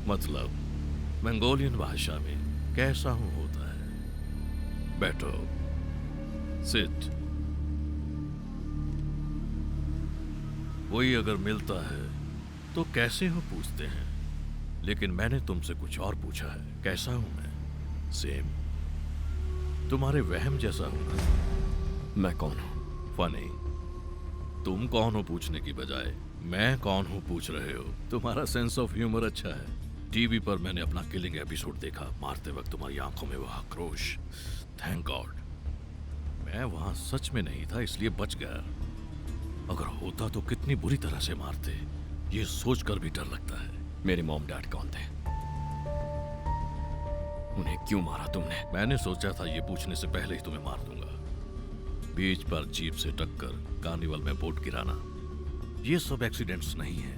मतलब मंगोलियन भाषा में कैसा हूं होता है। बैठो, सिट। वही अगर मिलता है तो कैसे हो पूछते हैं, लेकिन मैंने तुमसे कुछ और पूछा है। कैसा हूं मैं? सेम तुम्हारे वहम जैसा हूं ना। मैं कौन हूं? फनी, तुम कौन हो पूछने की बजाय मैं कौन हूं पूछ रहे हो। तुम्हारा सेंस ऑफ ह्यूमर अच्छा है। टीवी पर मैंने अपना किलिंग एपिसोड देखा। मारते वक्त तुम्हारी आंखों में वह आक्रोश। थैंक गॉड मैं वहां सच में नहीं था, इसलिए बच गया। अगर होता तो कितनी बुरी तरह से मारते, ये सोचकर भी डर लगता है। मेरे मॉम डैड कौन थे? उन्हें क्यों मारा तुमने? मैंने सोचा था ये पूछने से पहले ही तुम्हें मार दूंगा। बीच पर जीप से टक्कर, कार्निवल में बोट गिराना, ये सब एक्सीडेंट्स नहीं है।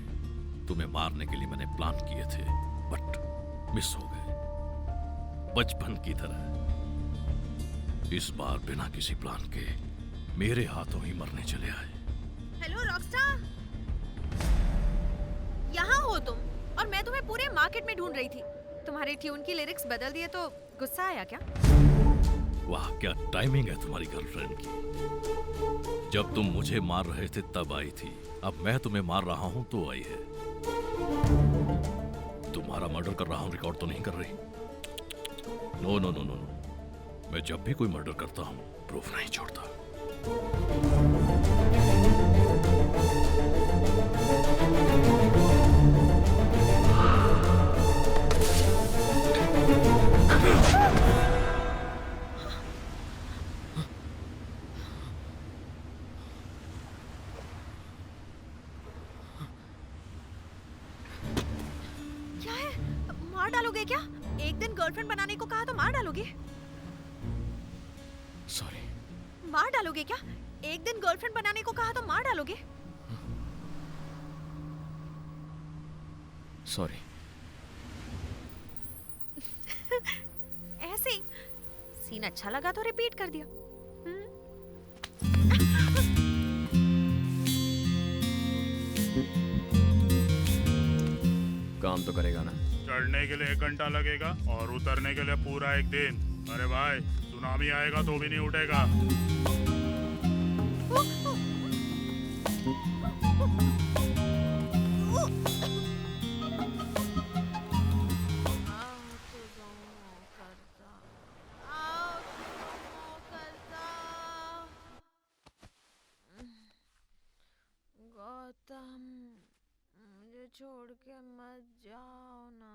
तुम्हें मारने के लिए मैंने प्लान किए थे, बट मिस हो गए, बचपन की तरह। इस बार बिना किसी प्लान के मेरे हाथों ही मरने चले आए। हेलो रॉकस्टार, यहाँ हो तुम? और मैं तुम्हें पूरे मार्केट में ढूंढ रही थी। तुम्हारे ट्यून की लिरिक्स बदल दिए तो गुस्सा आया क्या? वाह, क्या टाइमिंग है तुम्हारी गर्लफ्रेंड की। जब तुम मुझे मार रहे थे तब आई थी, अब मैं तुम्हें मार रहा हूं तो आई है। तुम्हारा मर्डर कर रहा हूं रिकॉर्ड तो नहीं कर रही? No no no no no, मैं जब भी कोई मर्डर करता हूं प्रूफ नहीं छोड़ता। क्या है? मार डालोगे क्या? एक दिन गर्लफ्रेंड बनाने को कहा तो मार डालोगे? सॉरी। मार डालोगे क्या? एक दिन गर्लफ्रेंड बनाने को कहा तो मार डालोगे? सॉरी। ऐसे ही सीन अच्छा लगा तो रिपीट कर दिया। काम तो करेगा ना? चढ़ने के लिए 1 घंटा लगेगा और उतरने के लिए पूरा 1 दिन। अरे भाई, सुनामी आएगा तो भी नहीं उठेगा। गौतम, मुझे छोड़ के मत जाओ ना।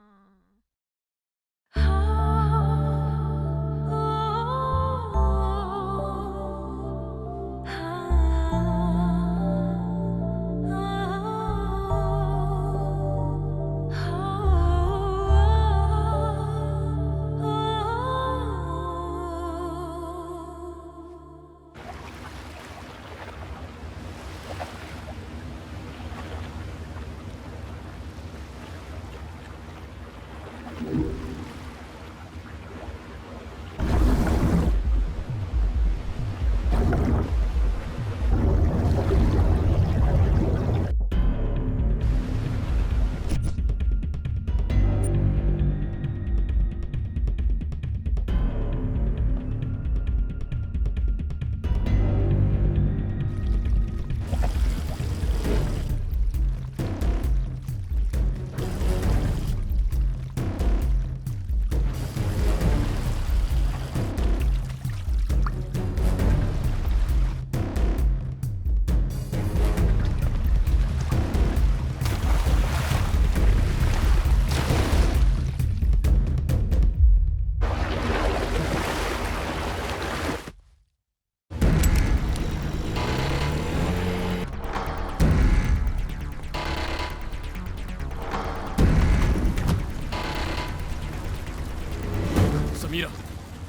समीरा,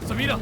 समीरा!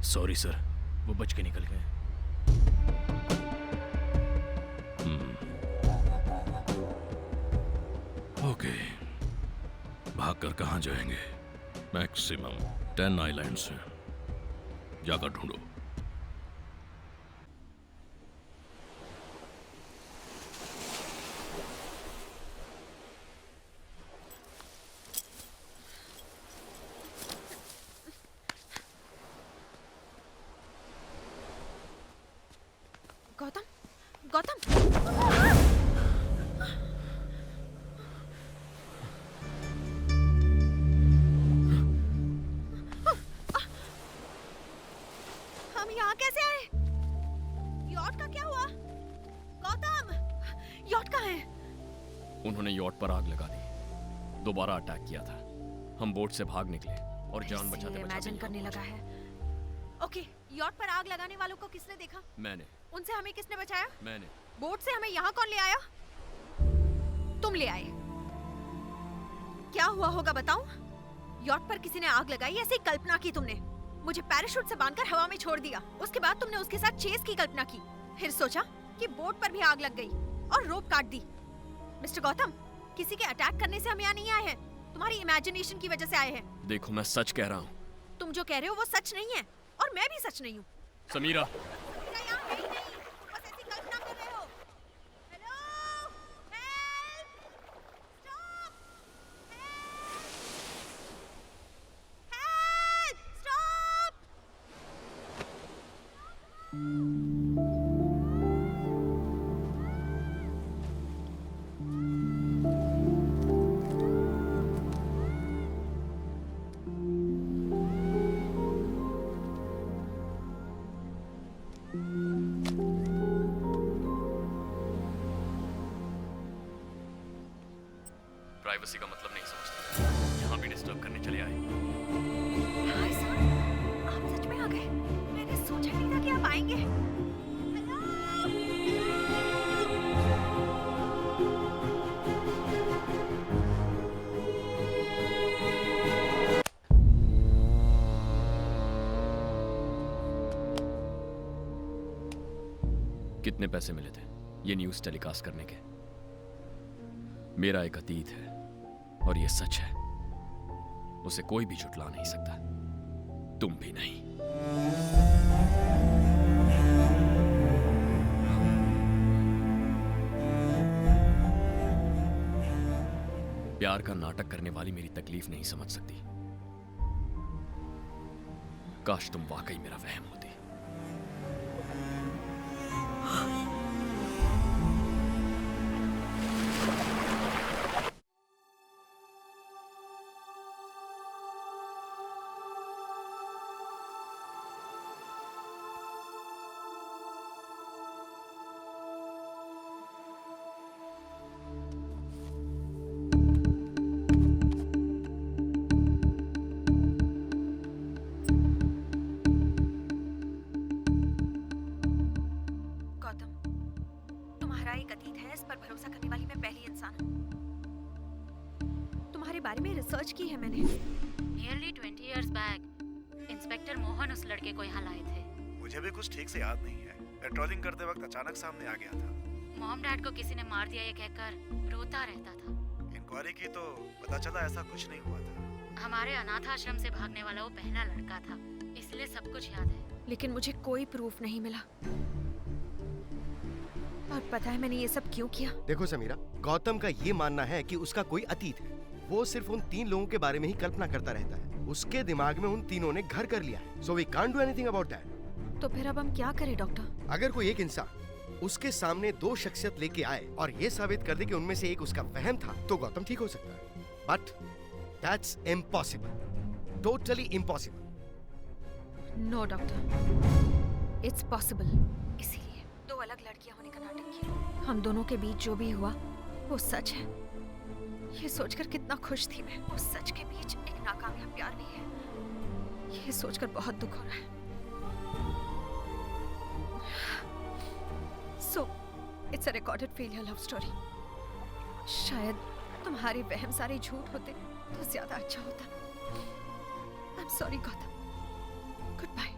सॉरी सर, वो बच के निकल गए। ओके, भागकर कहाँ जाएंगे? मैक्सिमम 10 आइलैंड्स हैं, जाकर ढूंढो। गौतम, गौतम, हम यहाँ कैसे आए? यॉट का क्या हुआ? गौतम, यॉट कहाँ है? उन्होंने यॉट पर आग लगा दी, दोबारा अटैक किया था। हम बोट से भाग निकले और जान बचाते इमेजिन बचाते करने यहाँ लगा है। ओके, यॉट पर आग लगाने वालों को किसने देखा? पहुंचे। मैंने उनसे हमें किसने बचाया? मैंने बोट से हमें यहाँ कौन ले आया? तुम ले आए। क्या हुआ होगा बताओ? यॉट पर किसी ने आग लगाई, ऐसी कल्पना की तुमने। मुझे पैराशूट से बांधकर हवा में छोड़ दिया। उसके बाद तुमने उसके साथ चेस की कल्पना की। फिर सोचा कि बोट पर भी आग लग गई और रोप काट दी। मिस्टर गौतम, किसी के अटैक करने से हम यहाँ नहीं आए हैं, तुम्हारी इमेजिनेशन की वजह से आए हैं। देखो, मैं सच कह रहा हूँ। तुम जो कह रहे हो वो सच नहीं है और मैं भी सच नहीं हूँ। समीरा, मैं यहाँ है ही नहीं, तुम बस ऐसी कल्पना कर रहे हो। Hello, help, stop, help, stop. Privacy का मतलब नहीं समझते, यहाँ भी डिस्टर्ब करने चले आए। भाई साहब, आप सच में आ गए। मैंने सोचा नहीं था कि आप आएंगे। हेलो, कितने पैसे मिले थे ये न्यूज़ टेलीकास्ट करने के? मेरा एक अतीत है और ये सच है, उसे कोई भी झुठला नहीं सकता, तुम भी नहीं। प्यार का नाटक करने वाली मेरी तकलीफ नहीं समझ सकती। काश तुम वाकई मेरा वहम होती। गौतम, तुम्हारा एक अतीत है, इस पर भरोसा करने वाली मैं पहली इंसान हूँ। तुम्हारे बारे में रिसर्च की है मैंने। Nearly 20 years back, inspector Mohan उस लड़के को यहाँ लाए थे। मुझे भी कुछ ठीक से याद नहीं है। पेट्रोलिंग करते वक्त अचानक सामने आ गया था। मॉम डैड को किसी ने मार दिया ये कहकर रोता रहता था। इंक्वायरी की तो पता चला ऐसा कुछ नहीं हुआ था। हमारे अनाथ आश्रम से भागने वाला वो पहला लड़का था, इसलिए सब कुछ याद है। लेकिन मुझे कोई प्रूफ नहीं मिला। और पता है मैंने ये सब क्यों किया? देखो समीरा, गौतम का ये मानना है कि उसका कोई अतीत है। वो सिर्फ उन 3 लोगों के बारे में ही कल्पना करता रहता है। उसके दिमाग में उन तीनों ने घर कर लिया है। So we can't do anything about that. तो फिर अब हम क्या करें डॉक्टर? अगर कोई एक इंसान उसके सामने 2 शख्सियत लेके आए और ये साबित कर दे कि उनमें से एक उसका वहम था, तो गौतम ठीक हो सकता है। But that's impossible, totally impossible. No doctor, it's possible. इसीलिए 2 अलग लड़कियां होने का नाटक किया। हम दोनों के बीच जो भी हुआ वो सच है। ये सोचकर कितना खुश थी मैं। उस सच के बीच एक नाकामयाब प्यार भी है। ये सोचकर बहुत दुख हो रहा है। So, it's a recorded failure love story. शायद तुम्हारे वहम सारे झूठ होते तो ज्यादा अच्छा होता। I'm sorry Gautam. Goodbye.